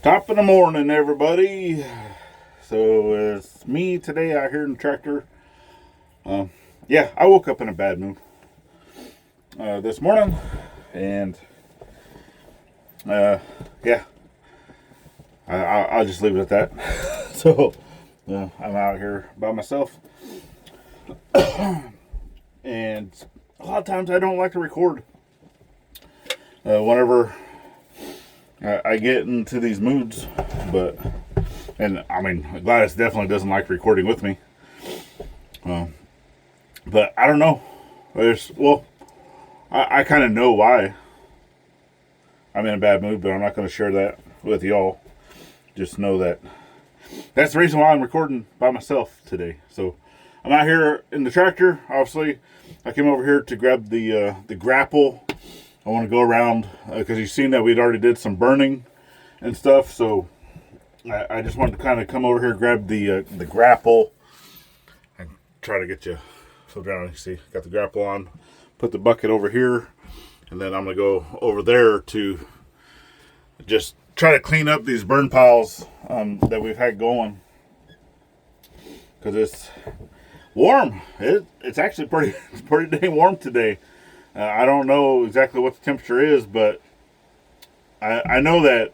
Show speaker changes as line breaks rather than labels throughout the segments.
Top of the morning, everybody. So it's me today out here in the tractor. Yeah, I woke up in a bad mood this morning, and yeah, I'll just leave it at that. So I'm out here by myself, and a lot of times I don't like to record. Whenever I get into these moods, and I mean, Gladys definitely doesn't like recording with me. But I don't know. I kind of know why I'm in a bad mood, but I'm not going to share that with y'all. Just know that that's the reason why I'm recording by myself today. So I'm out here in the tractor. Obviously, I came over here to grab the grapple. I want to go around because you've seen that we'd already did some burning and stuff. So I just wanted to kind of come over here, grab the grapple, and try to get you so down. You see, got the grapple on. Put the bucket over here, and then I'm gonna go over there to just try to clean up these burn piles that we've had going because it's warm. It's actually pretty dang warm today. I don't know exactly what the temperature is, but I know that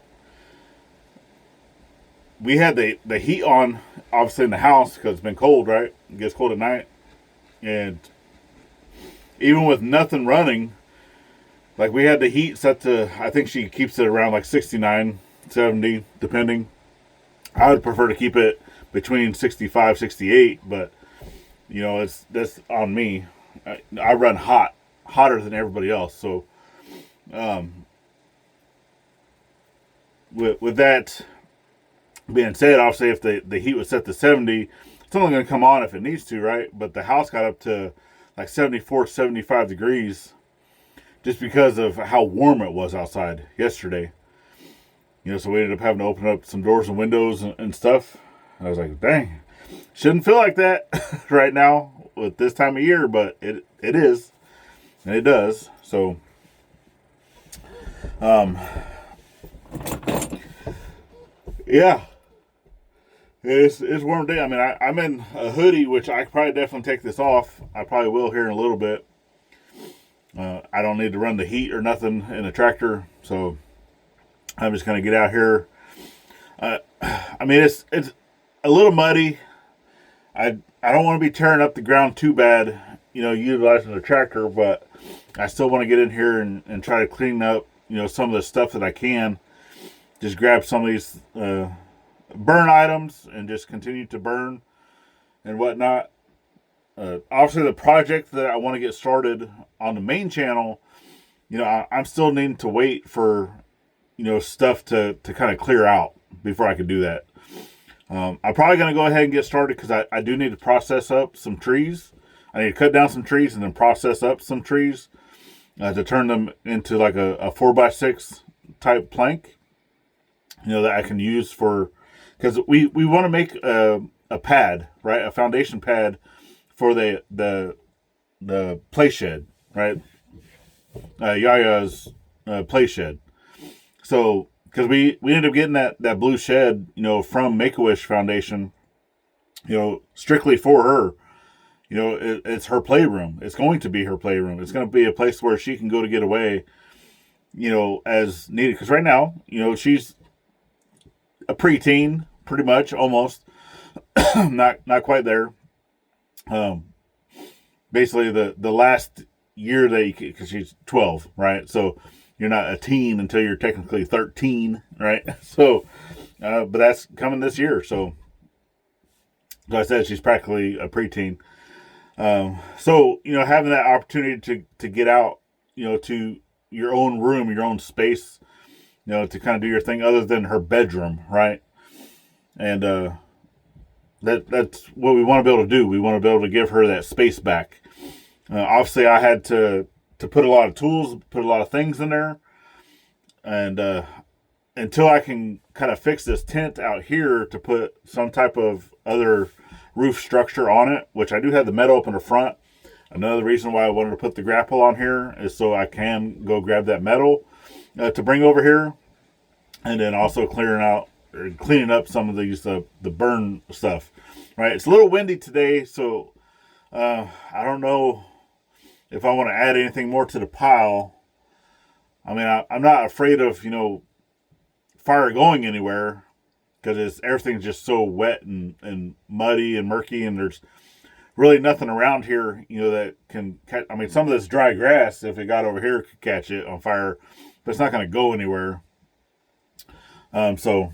we had the heat on, obviously, in the house because it's been cold, right? It gets cold at night. And even with nothing running, like we had the heat set to, I think she keeps it around like 69, 70, depending. I would prefer to keep it between 65, 68, but, that's on me. I run hotter than everybody else. So, with that being said, obviously, if the heat was set to 70, it's only going to come on if it needs to, right? But the house got up to like 74, 75 degrees just because of how warm it was outside yesterday. So we ended up having to open up some doors and windows and stuff. I was like, dang, shouldn't feel like that right now with this time of year, but it is, and it does. So, yeah. It's warm day. I mean, I'm in a hoodie, which I could probably definitely take this off. I probably will here in a little bit. I don't need to run the heat or nothing in the tractor, so I'm just going to get out here. I mean, it's a little muddy. I don't want to be tearing up the ground too bad, utilizing the tractor, but I still want to get in here and try to clean up, some of the stuff that I can. Just grab some of these burn items and just continue to burn and whatnot. Obviously, the project that I want to get started on the main channel, I'm still needing to wait for, stuff to kind of clear out before I could do that. I'm probably going to go ahead and get started because I do need to process up some trees. I need to cut down some trees and then process up some trees to turn them into like a 4x6 type plank, that I can use for, because we want to make a pad, right? A foundation pad for the play shed, right? Yaya's play shed. So, because we ended up getting that blue shed, from Make-A-Wish Foundation, strictly for her. It's her playroom. It's going to be her playroom. It's going to be a place where she can go to get away, as needed. Because right now, she's a preteen, pretty much, almost. not quite there. Basically the last year because she's 12, right? So you're not a teen until you're technically 13, right? So, but that's coming this year. So, like I said, she's practically a preteen. So, having that opportunity to get out, to your own room, your own space, to kind of do your thing other than her bedroom, right? And that's what we want to be able to do. We want to be able to give her that space back. Obviously, I had to put a lot of tools, put a lot of things in there, and until I can kind of fix this tent out here to put some type of other roof structure on it, which I do have the metal up in the front. Another reason why I wanted to put the grapple on here is so I can go grab that metal to bring over here. and then also cleaning up some of these the burn stuff. Right, it's a little windy today, so I don't know if I want to add anything more to the pile. I mean, I'm not afraid of fire going anywhere because everything's just so wet and muddy and murky, and there's really nothing around here, that can catch. I mean, some of this dry grass, if it got over here, could catch it on fire, but it's not going to go anywhere. So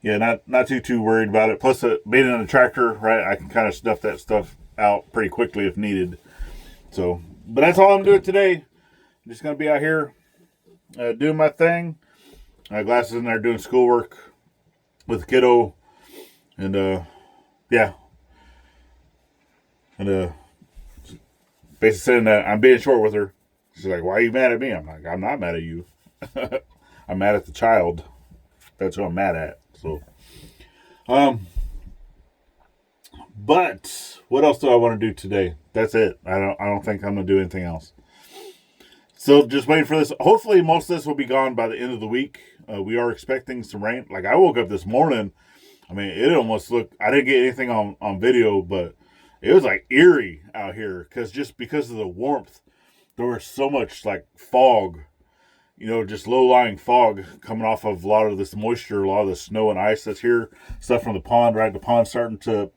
yeah, not too worried about it. Plus, being in a tractor, right, I can kind of stuff that stuff out pretty quickly if needed. So, but that's all I'm doing today. I'm just going to be out here doing my thing. Gladys is in there doing schoolwork with the kiddo. And, yeah. And, basically saying that I'm being short with her. She's like, why are you mad at me? I'm like, I'm not mad at you. I'm mad at the child. That's who I'm mad at. So, but what else do I want to do today? That's it. I don't think I'm gonna do anything else. So just waiting for this. Hopefully, most of this will be gone by the end of the week. We are expecting some rain. Like I woke up this morning. I mean, it almost looked. I didn't get anything on video, but it was like eerie out here because of the warmth. There was so much like fog. Just low-lying fog coming off of a lot of this moisture, a lot of the snow and ice that's here. Stuff from the pond, right? The pond's starting to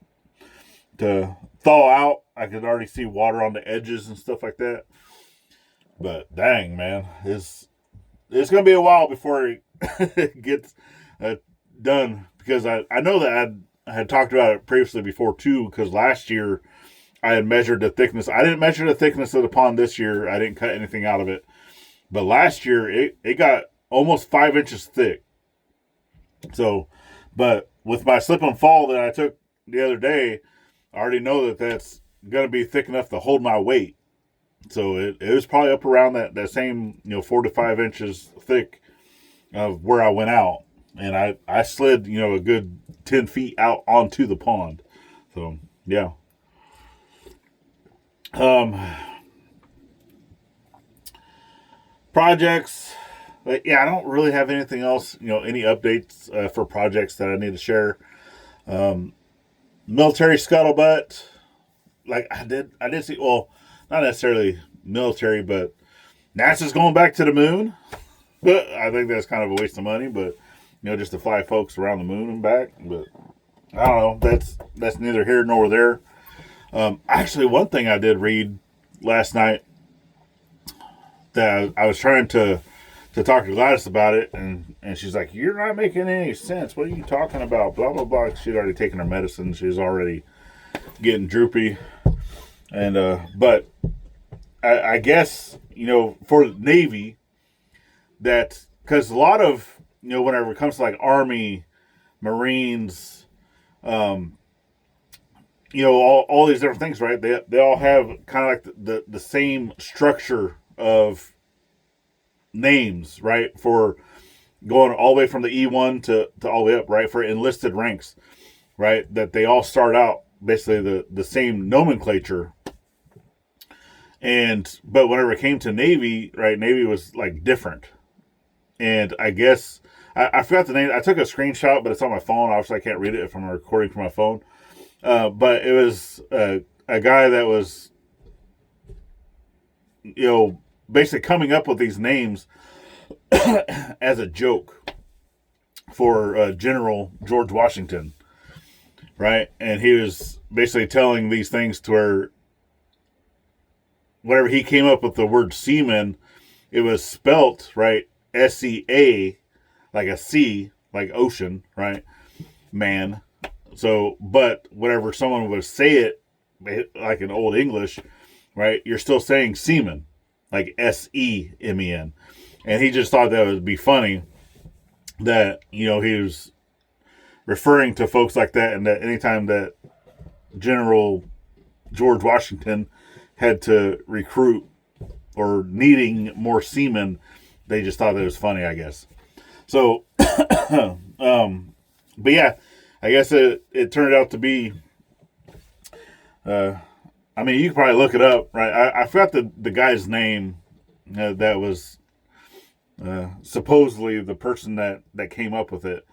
thaw out. I could already see water on the edges and stuff like that. But dang, man, it's going to be a while before it gets done. Because I know that I had talked about it previously before, too, because last year I had measured the thickness. I didn't measure the thickness of the pond this year. I didn't cut anything out of it. But last year, it got almost 5 inches thick. So, but with my slip and fall that I took the other day, I already know that that's going to be thick enough to hold my weight. So it was probably up around that same 4 to 5 inches thick of where I went out. And I slid, a good 10 feet out onto the pond. So, yeah. Projects, but yeah, I don't really have anything else, any updates for projects that I need to share. Military scuttlebutt, like I did see, well, not necessarily military, but NASA's going back to the moon. I think that's kind of a waste of money, but just to fly folks around the moon and back. But I don't know, that's neither here nor there. Actually, one thing I did read last night that I was trying to talk to Gladys about it, and she's like, you're not making any sense. What are you talking about? Blah, blah, blah. She'd already taken her medicine. She was already getting droopy. And, but I guess, for the Navy, that, because a lot of, whenever it comes to like Army, Marines, all these different things, right? They all have kind of like the same structure of names, right? For going all the way from the E1 to all the way up, right? For enlisted ranks, right? That they all start out basically the same nomenclature. But whenever it came to Navy, right? Navy was like different. And I guess, I forgot the name. I took a screenshot, but it's on my phone. Obviously, I can't read it if I'm recording from my phone. But it was a guy that was, basically coming up with these names as a joke for General George Washington, right? And he was basically telling these things to where whenever he came up with the word seaman, it was spelt, right, S-E-A, like a sea, like ocean, right, man. So, but whenever someone would say it, like in Old English, right, you're still saying seaman, like S-E-M-E-N. And he just thought that would be funny that, he was referring to folks like that, and that anytime that General George Washington had to recruit or needing more seamen, they just thought that was funny, I guess. So, but yeah, I guess it turned out to be, I mean, you can probably look it up, right? I forgot the guy's name that was supposedly the person that came up with it.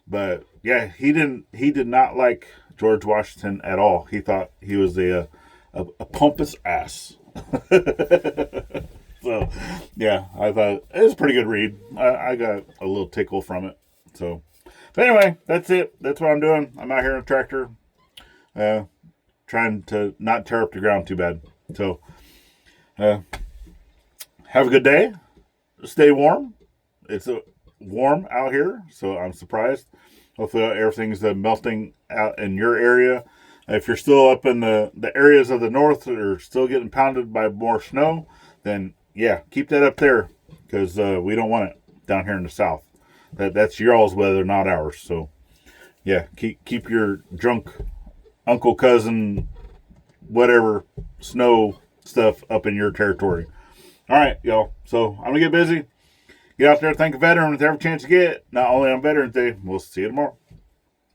But yeah, he did not like George Washington at all. He thought he was a pompous ass. So yeah, I thought it was a pretty good read. I got a little tickle from it. So, but anyway, that's it. That's what I'm doing. I'm out here in a tractor, trying to not tear up the ground too bad. So, have a good day. Stay warm. It's warm out here, so I'm surprised. Hopefully everything's melting out in your area. If you're still up in the areas of the north that are still getting pounded by more snow, then yeah, keep that up there, because we don't want it down here in the south. That's y'all's weather, not ours. So yeah, keep your drunk uncle, cousin, whatever snow stuff up in your territory. All right, y'all. So I'm gonna get busy. Get out there, thank a veteran with every chance you get. Not only on Veterans Day. We'll see you tomorrow.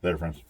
Later, friends.